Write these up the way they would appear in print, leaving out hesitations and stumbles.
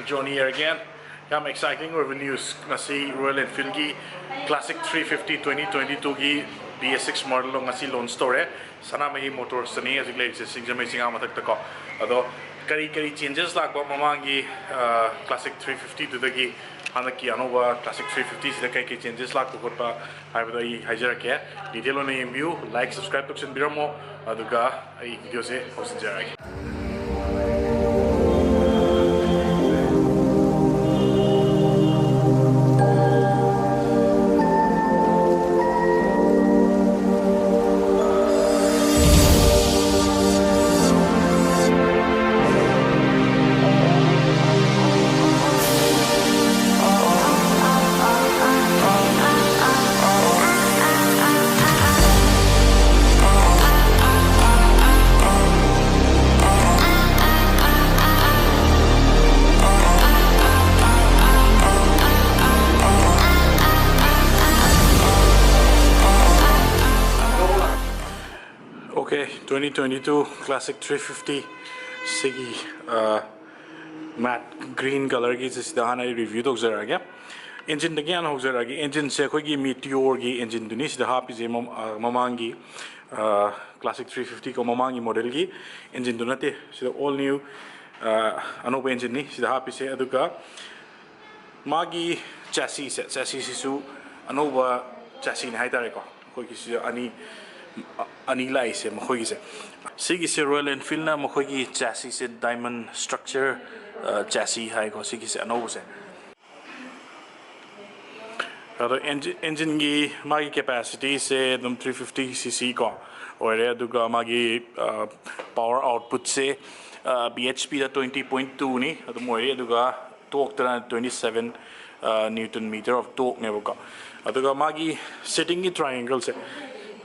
Johny here again. I'm exciting with news. Ngasi Royal Enfield ki Classic 350 2022 ki BS6 model lo ngasi launch store Sanamahi Motors ni as like singjamai singa matak ta ko ado kari changes lak ba mamangi Classic 350 to the ki hanaki anova Classic 350 sida kai changes lak ko pa haibada I hajara ke detail on view like subscribe to chen biramo aduga ai video se hosinjara. Okay, 2022 Classic 350 sigi matte green color ki sida hana review to zara gya engine de gyan ho zara gi engine se khoi gi meteor gi engine duni sida happy je mamangi Classic 350 ko mamangi model gi engine dunate sida all new anoba engine ni sida happy se aduga magi chassis su anoba chassis ni haitare ko khoi gi sida ani lai se makhoi se sigi se Royal Enfield na makhoi gi chassis se diamond structure chassis hai ko sigi se ano se ado engine gi magi capacity se dum 350 cc ko ore aduga magi power output se bhp da 20.2 ni adu moi aduga torque da 27 newton meter of torque ne ko aduga magi sitting gi triangle se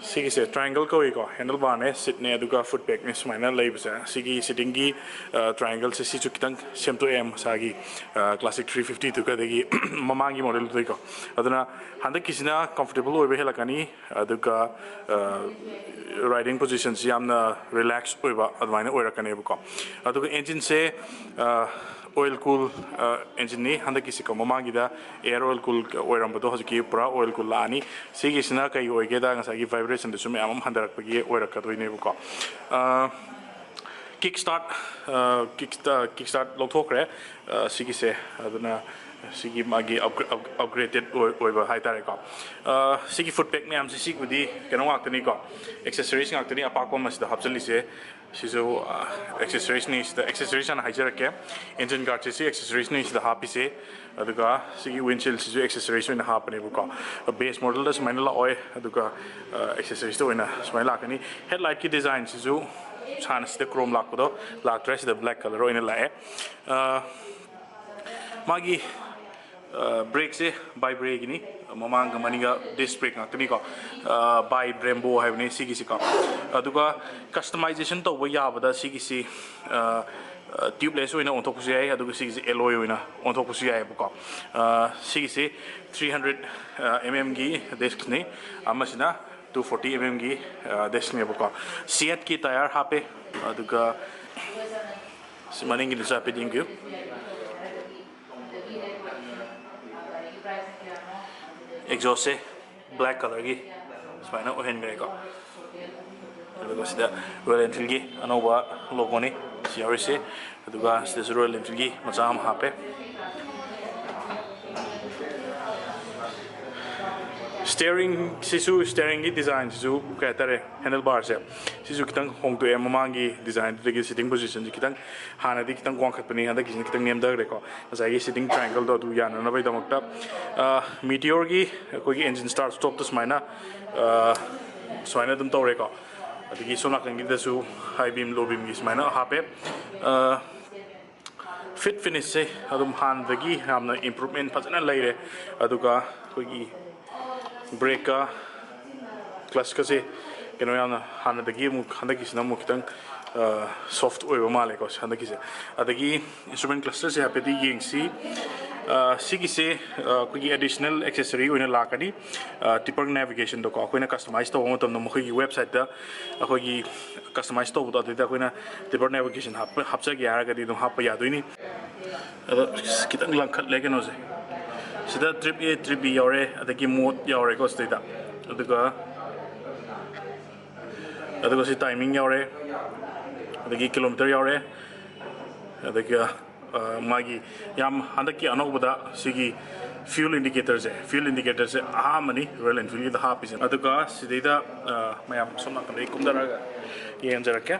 sigi se triangle ko iko handlebar ne sit ne aduga foot peg ne smaina leibsa sigi sitting gi triangle se si chukitang sem to m sagi Classic 350 to ka degi mamangi model to iko aduna handa kisina comfortable oibe helakani aduga riding positions yamna relax oiba adwaina oirakane buko aduga engine se oil cool engine ni handa kisi ko mamangi da air oil cool oiram bodo hojiki pura oil cool lani sigi sina kai oige da ngasagi vibration de sum amam handarak pagi oirak doine buko kickstart lokthokre sigi se aduna sigi magi upgraded oiba haitare ko sigi foot peg me am sigi gudi keno aktani ko accessories aktani apako masida hapjali se sizo accessories ni the accessories an hajara ke engine guard se accessories ni the happy se aduga sigi windshield sizo accessories in half ne ko base model das manila oi aduga accessories to ina smaila kani headlight ki design sizo chance the chrome lock do lock dress the black color ina la magi brake se by brake ni mamang maniga disc brake ngakni ko by brembo have ni sigi sika aduga customization to wa yabada sigi si tubeless oina on top kusi ai aduga sigi alloy oina on top kusi ai ko sigi si 300 mm gi disc ni amasina 240 mm gi disc ni ko Seat ki tire hape aduga simaning gi sa peding gi exhaust se black color gi smaina ohen gre ko aduga sida Royal Enfield gi anoba logo ni siari se aduga sida Royal Enfield gi macham hape steering gi design sisu kaitare handlebar se sisu kitang hongto mamangi design de sitting position kitang hana di kitang kwang khatpani hada kitang nem da re ko asai sitting triangle do du yana na bai damakta meteor gi koi engine start stop to smaina smaina dum to re ko adigi sona kang gi da su high beam low beam gi smaina hape fit finish se adum han dagi hamna improvement phajana laire aduga koi gi brake clutch ka se keno yana hana dagi mu khanda kisna mu kitang soft oiba male ko handa kise adagi instrument cluster se hape di yeng si Sigi se kugi additional accessory oina lakani tipper navigation do ko koina customize to mo tom khoi website da khoi customize to do da koina tipper navigation hapcha gi ara ga di dum hap ya do ni kitang lang khat legen ose sida trip a trip b yore adagi mode yore ko sta da aduga si timing yore adagi kilometer yore adagi magi yam handaki anobada sigi fuel indicators ahamani Royal Enfield the half is aduga sidida mayam somna kan kumdara yenjarake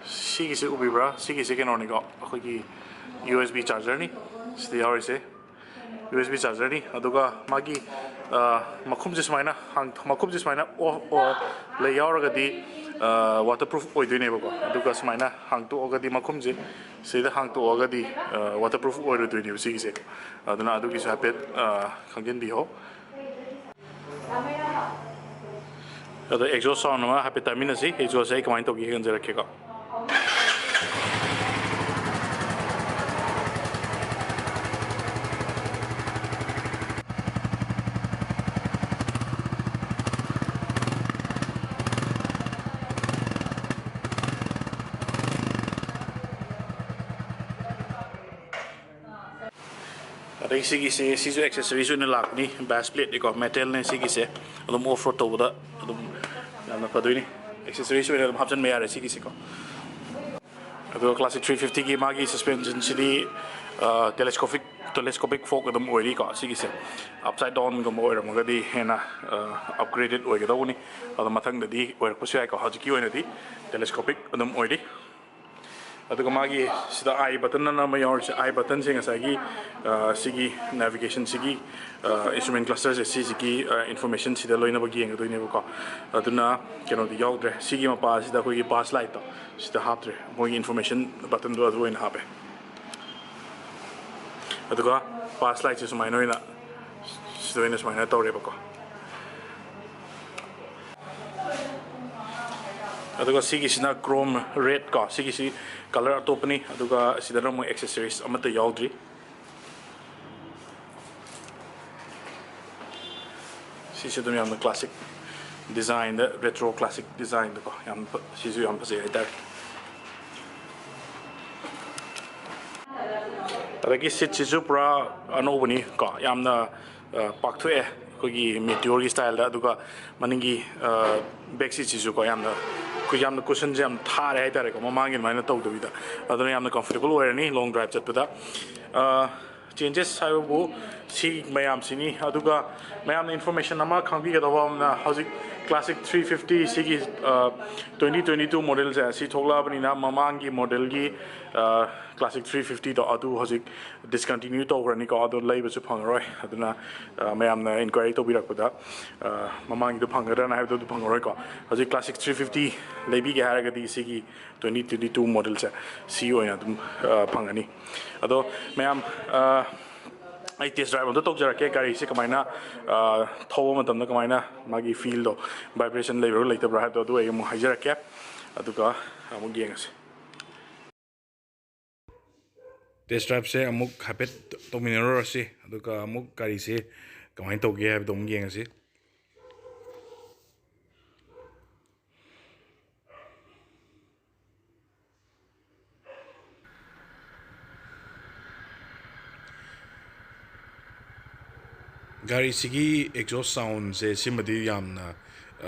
sigi se ubibra sigi se kenoni go akogi USB charger ni sidi hori se USB charger ni aduga magi makhum jismaina makhum jismaina o le yauraga di waterproof oidine bako aduga smaina hangtu ogadi makhum je sida hangtu ogadi waterproof oidine sigi se aduna adugi sa pet khangin bi ho adu exhaust sound ma happy terminal si exhaust ai kamain to gi gan jara khega sigi se sisu accessories ne lakni bass plate ko metal ne sigi se adum off road to da adum namna paduni accessories ne hapjan me yare sigi se ko adu classic 350 gi magi suspension sidi telescopic fork adum oiri ko sigi se upside down go moira magadi hena upgraded oiga dawni adum mathang da di oir ko sai ko hajiki oina di telescopic adum oiri aduga magi sida I button na ma yor I button sing asagi sigi navigation sigi instrument clusters sigi information sida loina bagi ang doine ko aduna keno di yogre sigi ma pa sida ko gi pass light to sida haptre mo information button do adu in habe aduga pass light is my noina sida ina smai na tore bako aduga sigi sina chrome red ka sigi si color atopani aduga sidana mo accessories amata yaudri sisi dum yam classic design the retro classic design ko yam sisu yam pase ai dar adagi sit sisu pra anobani ka yamna pakthoe kogi meteor gi style da aduga maningi back seat sisu ko yamna kuyamna cushion jam thare hai tare ko mamangin maina tawdabida aduna yamna comfortable oirani long drive chatpada changes saibu si mayam sini aduga mayam information ama khangbi ga dawamna hauzik classic 350 sigi 2022 model ja si thogla bani na mamangi model gi classic 350 to adu hauzik discontinue to rani ko adu leiba su phangroi aduna mayam na inquiry to birak pada mamangi do phangara na do phangroi ko hauzik classic 350 leibi ga haraga di sigi 2022 model ja si oina dum phangani ado mayam I test drive on the top jarake gari se kamaina thowa matamna kamaina magi feel do vibration level later bra do ai mo hajarake aduga amuk yengase test drive se amuk hapet to minero se aduga amuk gari se kamain to ge have dom yengase gari sigi exhaust sound se simadi yamna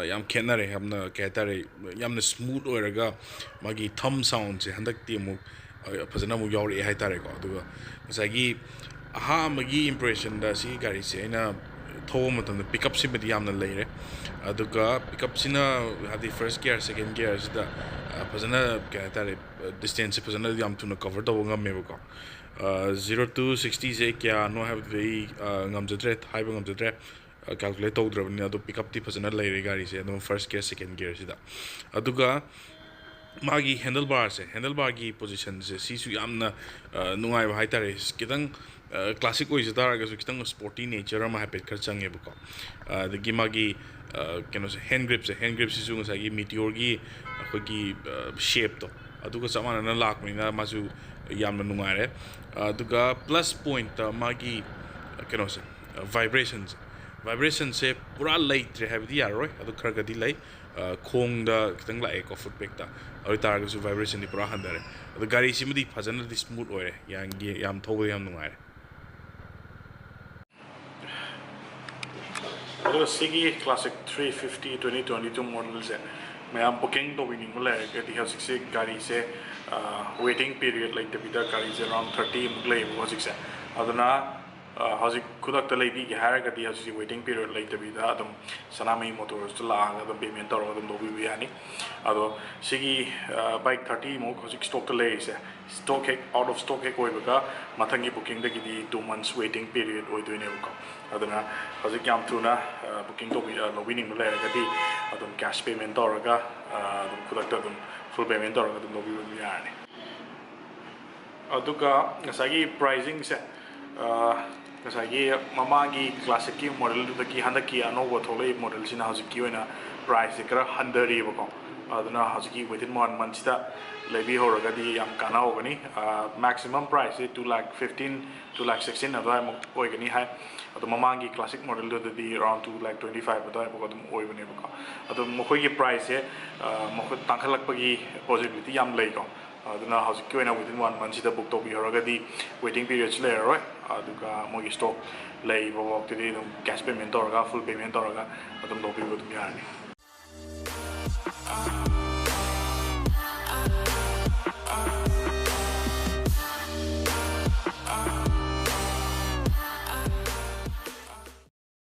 yam khenare hamna ketare yamna smooth oiraga magi thumb sound se handak ti mu phajana mu yawri hai tare ko aduga sagi aha magi impression da si gari se na thow matam pickup simadi yamna leire aduga pickup sina hadi first gear second gear da phajana ketare distance phajana yam tuna cover do ngam me ko 0 to 60 se kya no have very ngamjadre high ngamjadre calculate tawdrabni adu pickup ti phajana leire gari se no first gear second gear sida aduga magi handlebar gi position se sisu yamna nungai ba haitare kitang classic oi jadar ga su kitang sporty nature ma habit khar change buko the gi magi keno se hand grip sisu ngai gi meteor gi akogi shape to aduga samana na lakmina masu yamna nungare aduga plus point magi kenose vibration se pura light re have the arroy adu kharaga di lai khong da kitang lai ko footback ta aru tar su vibration ni pura handare adu gari simudi phajana di smooth oire yam thogo yam nungare adu sigi classic 350 2022 models मैं आप booking तो भी नहीं मिला है कि दिखा सकते गाड़ी से वेटिंग पीरियड लाइक तभी तक गाड़ी से अराउंड 30 मुगले वो सकते अदना हजिक खुदा तले भी कि हायर करती है उसी वेटिंग पीरियड लाइक तभी तक अदम सनामी मोटर्स तो लाग अदम पेमेंट तो अदम लोग भी आनी अदो सिगी बाइक 30 मुग हजिक स्टॉक तले इसे स्टॉक है आउट ऑफ स्टॉक है कोई बका मथंगी बुकिंग तक की 2 months वेटिंग पीरियड होई तो इन्हें बका अदना हजिक याम थुना बुकिंग तो भी लोग भी नहीं मिला है कि अदम कैश पेमेंट तो रगा अदम खुदा अदम फुल पेमेंट तो रगा अदम लोग भी आनी अदुका नसागी प्राइसिंग से नसागी ममा की क्लासिक की मॉडल तो की हंदा की अनोवा थोले मॉडल सिना हजिक की होना प्राइस से करा 100 रिबको अदना हजिक within 1 month ता लेबी हो रगा दी याम काना होगनी मैक्सिमम प्राइस है 2,15,000 2,16,000 अदो है होगनी है अदो ममा की क्लासिक मॉडल तो दी around 2,25,000 अदो है बको तुम होगनी बको अदो मखोई की प्राइस है मखो तांखलक पगी पॉसिबिलिटी याम लेको अदुना हजिक की होना within 1 month सिदा बुक तो भी हो रगा दी वेटिंग पीरियड ले रहा है अदुका मोगी स्टॉक ले वो वक्त दी तुम कैश पेमेंट तो रगा फुल पेमेंट तो रगा अदम लोग भी तुम यानी